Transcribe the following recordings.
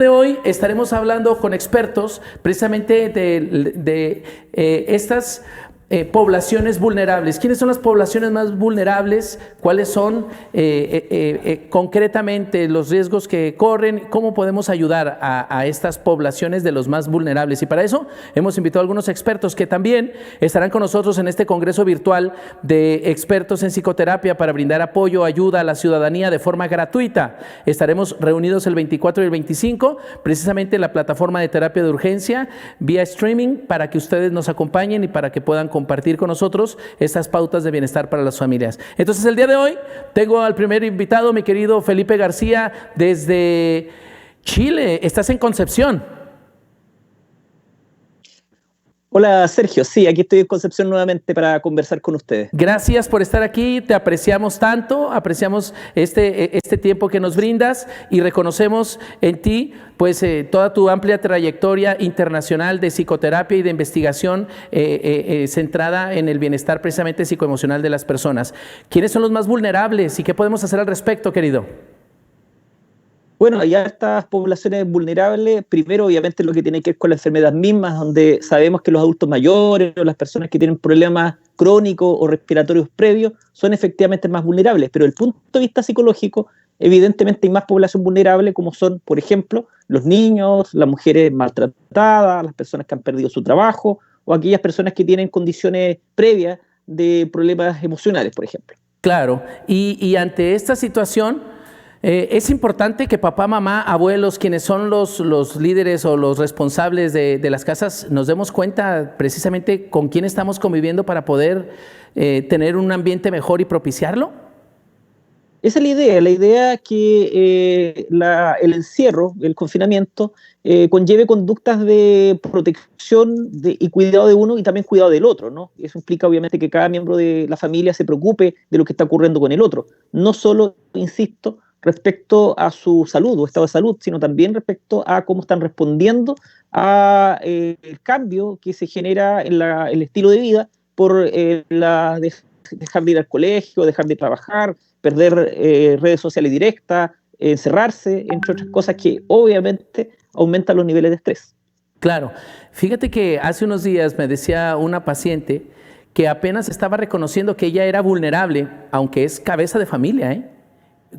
De hoy estaremos hablando con expertos precisamente de estas poblaciones vulnerables. ¿Quiénes son las poblaciones más vulnerables? ¿Cuáles son concretamente los riesgos que corren? ¿Cómo podemos ayudar a estas poblaciones de los más vulnerables? Y para eso hemos invitado a algunos expertos que también estarán con nosotros en este congreso virtual de expertos en psicoterapia para brindar apoyo, ayuda a la ciudadanía de forma gratuita. Estaremos reunidos el 24 y el 25, precisamente en la plataforma de terapia de urgencia, vía streaming, para que ustedes nos acompañen y para que puedan compartir con nosotros estas pautas de bienestar para las familias. Entonces, el día de hoy tengo al primer invitado, mi querido Felipe García, desde Chile. Estás en Concepción. Hola Sergio, sí, aquí estoy en Concepción nuevamente para conversar con ustedes. Gracias por estar aquí, te apreciamos tanto, apreciamos este tiempo que nos brindas y reconocemos en ti pues toda tu amplia trayectoria internacional de psicoterapia y de investigación centrada en el bienestar precisamente psicoemocional de las personas. ¿Quiénes son los más vulnerables y qué podemos hacer al respecto, querido? Bueno, hay estas poblaciones vulnerables, primero obviamente lo que tiene que ver con la enfermedad misma, donde sabemos que los adultos mayores o las personas que tienen problemas crónicos o respiratorios previos son efectivamente más vulnerables, pero desde el punto de vista psicológico, evidentemente hay más población vulnerable como son, por ejemplo, los niños, las mujeres maltratadas, las personas que han perdido su trabajo o aquellas personas que tienen condiciones previas de problemas emocionales, por ejemplo. Claro, y ante esta situación, es importante que papá, mamá, abuelos, quienes son los líderes o los responsables de las casas, nos demos cuenta precisamente con quién estamos conviviendo para poder tener un ambiente mejor y propiciarlo. Esa es la idea que el encierro, el confinamiento, conlleve conductas de protección y cuidado de uno y también cuidado del otro, ¿no? Eso implica obviamente que cada miembro de la familia se preocupe de lo que está ocurriendo con el otro, no solo, insisto, respecto a su salud o estado de salud, sino también respecto a cómo están respondiendo a el cambio que se genera en el estilo de vida por dejar de ir al colegio, dejar de trabajar, perder redes sociales directas, encerrarse, entre otras cosas que obviamente aumentan los niveles de estrés. Claro, fíjate que hace unos días me decía una paciente que apenas estaba reconociendo que ella era vulnerable, aunque es cabeza de familia,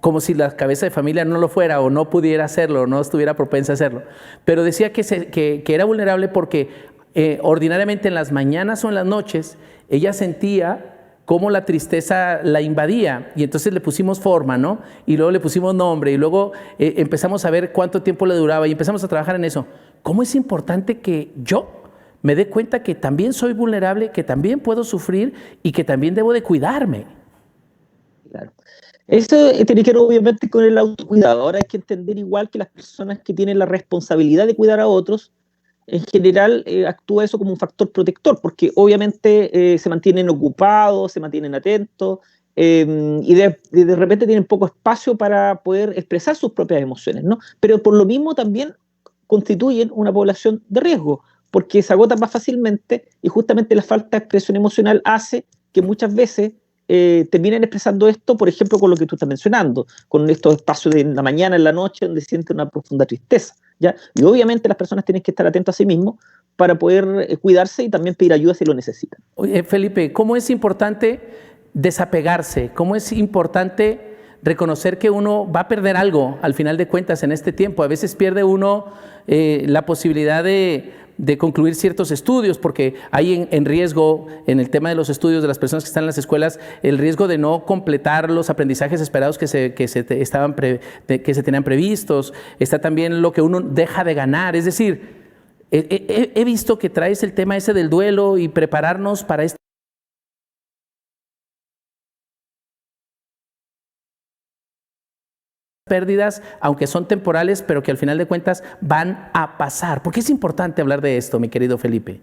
como si la cabeza de familia no lo fuera o no pudiera hacerlo, no estuviera propensa a hacerlo. Pero decía que era vulnerable porque ordinariamente en las mañanas o en las noches ella sentía cómo la tristeza la invadía y entonces le pusimos forma, ¿no? Y luego le pusimos nombre y luego empezamos a ver cuánto tiempo le duraba y empezamos a trabajar en eso. ¿Cómo es importante que yo me dé cuenta que también soy vulnerable, que también puedo sufrir y que también debo de cuidarme? Claro. Eso tiene que ver obviamente con el autocuidado. Ahora hay que entender igual que las personas que tienen la responsabilidad de cuidar a otros, en general actúa eso como un factor protector, porque obviamente se mantienen ocupados, se mantienen atentos y de repente tienen poco espacio para poder expresar sus propias emociones, ¿no? Pero por lo mismo también constituyen una población de riesgo, porque se agotan más fácilmente y justamente la falta de expresión emocional hace que muchas veces terminan expresando esto, por ejemplo, con lo que tú estás mencionando, con estos espacios de la mañana, en la noche, donde sienten una profunda tristeza, ¿ya? Y obviamente las personas tienen que estar atentas a sí mismos para poder cuidarse y también pedir ayuda si lo necesitan. Oye, Felipe, ¿cómo es importante desapegarse? ¿Cómo es importante reconocer que uno va a perder algo al final de cuentas en este tiempo? A veces pierde uno la posibilidad de concluir ciertos estudios, porque hay en riesgo, en el tema de los estudios de las personas que están en las escuelas, el riesgo de no completar los aprendizajes esperados que se tenían previstos. Está también lo que uno deja de ganar. Es decir, he visto que traes el tema ese del duelo y prepararnos para este pérdidas, aunque son temporales, pero que al final de cuentas van a pasar. ¿Por qué es importante hablar de esto, mi querido Felipe?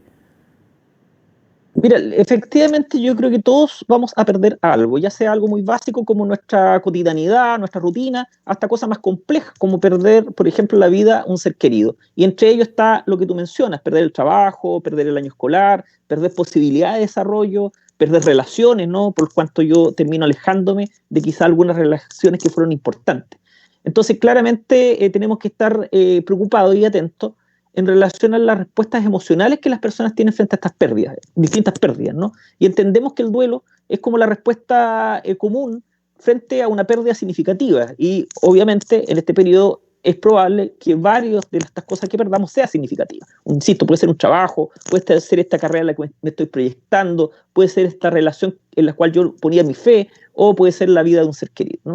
Mira, efectivamente yo creo que todos vamos a perder algo, ya sea algo muy básico como nuestra cotidianidad, nuestra rutina, hasta cosas más complejas como perder, por ejemplo, la vida a un ser querido. Y entre ellos está lo que tú mencionas, perder el trabajo, perder el año escolar, perder posibilidades de desarrollo, perder relaciones, ¿no? Por cuanto yo termino alejándome de quizá algunas relaciones que fueron importantes. Entonces, claramente tenemos que estar preocupados y atentos en relación a las respuestas emocionales que las personas tienen frente a estas pérdidas, distintas pérdidas, ¿no? Y entendemos que el duelo es como la respuesta común frente a una pérdida significativa. Y obviamente en este periodo es probable que varias de estas cosas que perdamos sea significativa. Insisto, puede ser un trabajo, puede ser esta carrera en la que me estoy proyectando, puede ser esta relación en la cual yo ponía mi fe, o puede ser la vida de un ser querido, ¿no?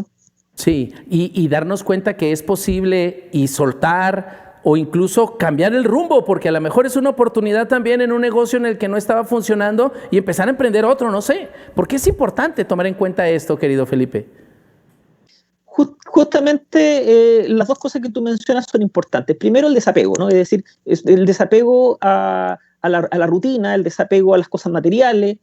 Sí, y darnos cuenta que es posible y soltar o incluso cambiar el rumbo, porque a lo mejor es una oportunidad también en un negocio en el que no estaba funcionando y empezar a emprender otro, no sé. ¿Por qué es importante tomar en cuenta esto, querido Felipe? Justamente las dos cosas que tú mencionas son importantes. Primero, el desapego, ¿no? Es decir, el desapego a la rutina, el desapego a las cosas materiales.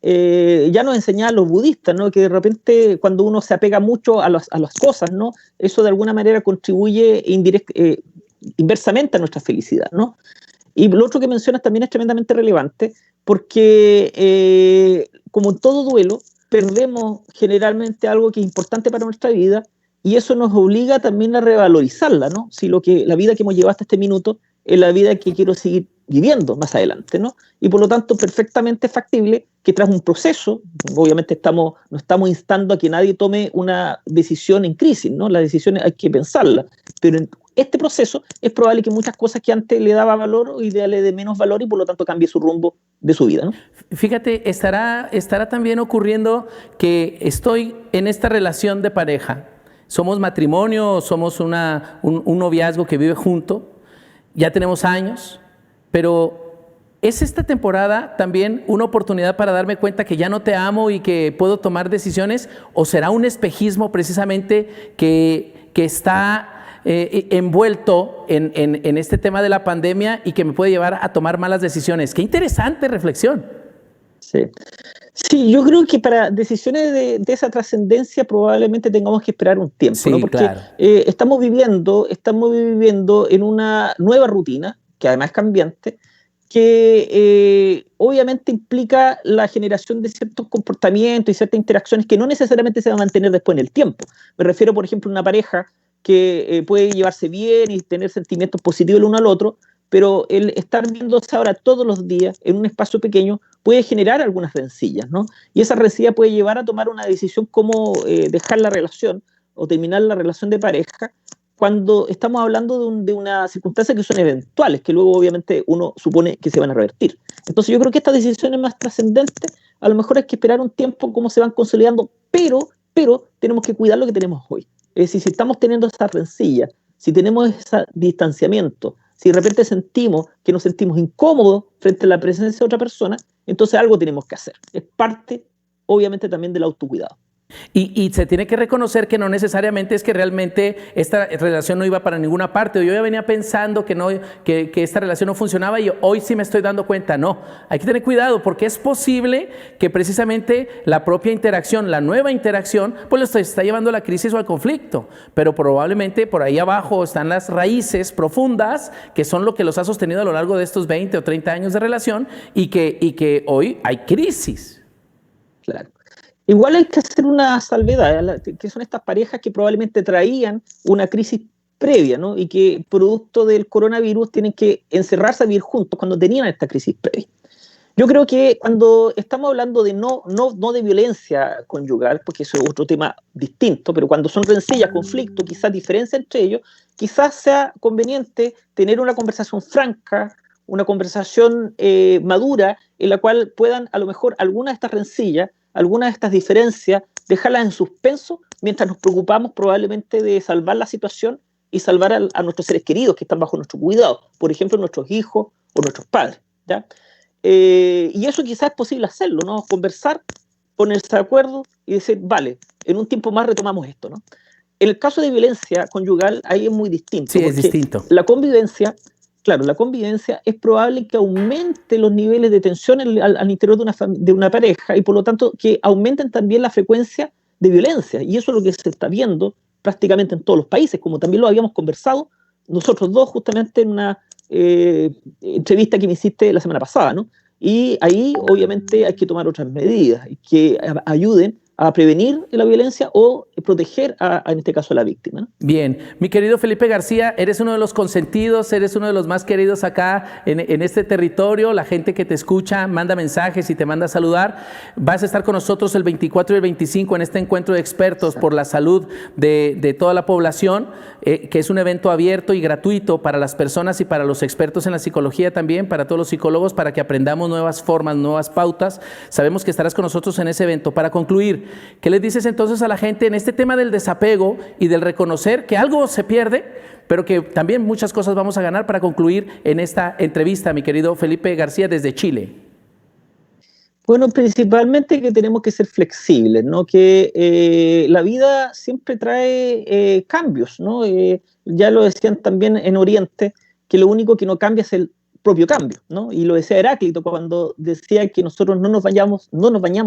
Ya nos enseñaban los budistas, ¿no? Que de repente cuando uno se apega mucho a las cosas, ¿no? Eso de alguna manera contribuye inversamente a nuestra felicidad, ¿no? Y lo otro que mencionas también es tremendamente relevante, porque como en todo duelo, perdemos generalmente algo que es importante para nuestra vida, y eso nos obliga también a revalorizarla, ¿no? Si la vida que hemos llevado hasta este minuto es la vida que quiero seguir viviendo más adelante, ¿no? Y por lo tanto, perfectamente factible que tras un proceso, obviamente no estamos instando a que nadie tome una decisión en crisis, ¿no? Las decisiones hay que pensarlas, pero en este proceso es probable que muchas cosas que antes le daba valor hoy día le dé menos valor y por lo tanto cambie su rumbo de su vida, ¿no? Fíjate, estará también ocurriendo que estoy en esta relación de pareja. Somos matrimonio, somos un noviazgo que vive junto, ya tenemos años, pero ¿es esta temporada también una oportunidad para darme cuenta que ya no te amo y que puedo tomar decisiones? ¿O será un espejismo precisamente que está envuelto en este tema de la pandemia y que me puede llevar a tomar malas decisiones? ¡Qué interesante reflexión! Sí. Sí, yo creo que para decisiones de esa trascendencia probablemente tengamos que esperar un tiempo, Sí, ¿no? Porque claro. estamos viviendo en una nueva rutina, que además es cambiante, que obviamente implica la generación de ciertos comportamientos y ciertas interacciones que no necesariamente se van a mantener después en el tiempo. Me refiero, por ejemplo, a una pareja que puede llevarse bien y tener sentimientos positivos el uno al otro, pero el estar viéndose ahora todos los días en un espacio pequeño puede generar algunas rencillas, ¿no? Y esa rencilla puede llevar a tomar una decisión como dejar la relación o terminar la relación de pareja cuando estamos hablando de una circunstancia que son eventuales, que luego obviamente uno supone que se van a revertir. Entonces yo creo que estas decisiones más trascendentes a lo mejor hay que esperar un tiempo cómo se van consolidando, pero tenemos que cuidar lo que tenemos hoy. Es decir, si estamos teniendo esa rencilla, si tenemos ese distanciamiento, si de repente nos sentimos incómodos frente a la presencia de otra persona, entonces algo tenemos que hacer. Es parte, obviamente, también del autocuidado. Y se tiene que reconocer que no necesariamente es que realmente esta relación no iba para ninguna parte. Yo ya venía pensando que esta relación no funcionaba y hoy sí me estoy dando cuenta. No, hay que tener cuidado porque es posible que precisamente la propia interacción, la nueva interacción, pues lo está llevando a la crisis o al conflicto. Pero probablemente por ahí abajo están las raíces profundas que son lo que los ha sostenido a lo largo de estos 20 o 30 años de relación y que hoy hay crisis. Claro. Igual hay que hacer una salvedad, que son estas parejas que probablemente traían una crisis previa, ¿no? Y que producto del coronavirus tienen que encerrarse a vivir juntos cuando tenían esta crisis previa. Yo creo que cuando estamos hablando de no de violencia conyugal, porque eso es otro tema distinto, pero cuando son rencillas, conflictos, quizás diferencia entre ellos, quizás sea conveniente tener una conversación franca, una conversación madura, en la cual puedan a lo mejor algunas de estas rencillas, algunas de estas diferencias, dejarlas en suspenso mientras nos preocupamos probablemente de salvar la situación y salvar a nuestros seres queridos que están bajo nuestro cuidado, por ejemplo, nuestros hijos o nuestros padres, ¿ya? Y eso quizás es posible hacerlo, ¿no? Conversar, ponerse de acuerdo y decir, vale, en un tiempo más retomamos esto, ¿no? En el caso de violencia conyugal, ahí es muy distinto. Sí, es distinto. La convivencia es probable que aumente los niveles de tensión al interior de una pareja y por lo tanto que aumenten también la frecuencia de violencia. Y eso es lo que se está viendo prácticamente en todos los países, como también lo habíamos conversado nosotros dos justamente en una entrevista que me hiciste la semana pasada, ¿no? Y ahí obviamente hay que tomar otras medidas que ayuden a prevenir la violencia o proteger en este caso a la víctima, ¿no? Bien, mi querido Felipe García, eres uno de los consentidos, eres uno de los más queridos acá en este territorio. La gente que te escucha manda mensajes y te manda a saludar. Vas a estar con nosotros el 24 y el 25 en este encuentro de expertos por la salud de toda la población, que es un evento abierto y gratuito para las personas y para los expertos en la psicología también, para todos los psicólogos, para que aprendamos nuevas formas, nuevas pautas. Sabemos que estarás con nosotros en ese evento. Para concluir, ¿qué les dices entonces a la gente en este tema del desapego y del reconocer que algo se pierde, pero que también muchas cosas vamos a ganar, para concluir en esta entrevista, mi querido Felipe García desde Chile? Bueno, principalmente que tenemos que ser flexibles, ¿no? Que la vida siempre trae cambios, ¿no? Ya lo decían también en Oriente, que lo único que no cambia es el propio cambio, ¿no? Y lo decía Heráclito cuando decía que nosotros no nos bañamos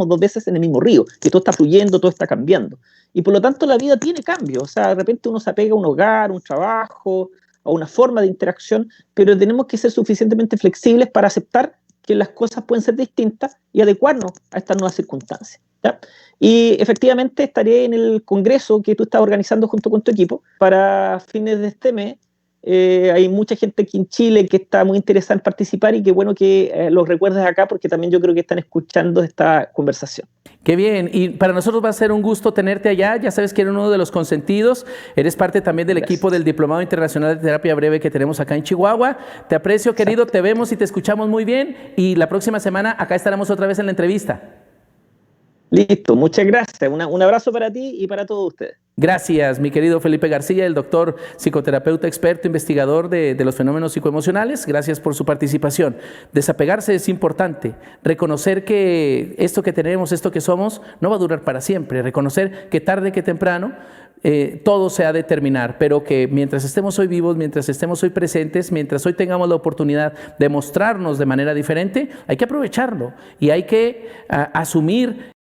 dos veces en el mismo río, que todo está fluyendo, todo está cambiando. Y por lo tanto la vida tiene cambios, o sea, de repente uno se apega a un hogar, un trabajo, a una forma de interacción, pero tenemos que ser suficientemente flexibles para aceptar que las cosas pueden ser distintas y adecuarnos a estas nuevas circunstancias, ¿ya? Y efectivamente estaré en el congreso que tú estás organizando junto con tu equipo para fines de este mes. Hay mucha gente aquí en Chile que está muy interesada en participar y qué bueno que los recuerdes acá, porque también yo creo que están escuchando esta conversación. Qué bien, y para nosotros va a ser un gusto tenerte allá. Ya sabes que eres uno de los consentidos, eres parte también del equipo del Diplomado Internacional de Terapia Breve que tenemos acá en Chihuahua. Te aprecio, querido, te vemos y te escuchamos muy bien, y la próxima semana acá estaremos otra vez en la entrevista. Listo, muchas gracias. Un abrazo para ti y para todos ustedes. Gracias, mi querido Felipe García, el doctor psicoterapeuta, experto, investigador de los fenómenos psicoemocionales. Gracias por su participación. Desapegarse es importante. Reconocer que esto que tenemos, esto que somos, no va a durar para siempre. Reconocer que tarde que temprano todo se ha de terminar, pero que mientras estemos hoy vivos, mientras estemos hoy presentes, mientras hoy tengamos la oportunidad de mostrarnos de manera diferente, hay que aprovecharlo y hay que asumir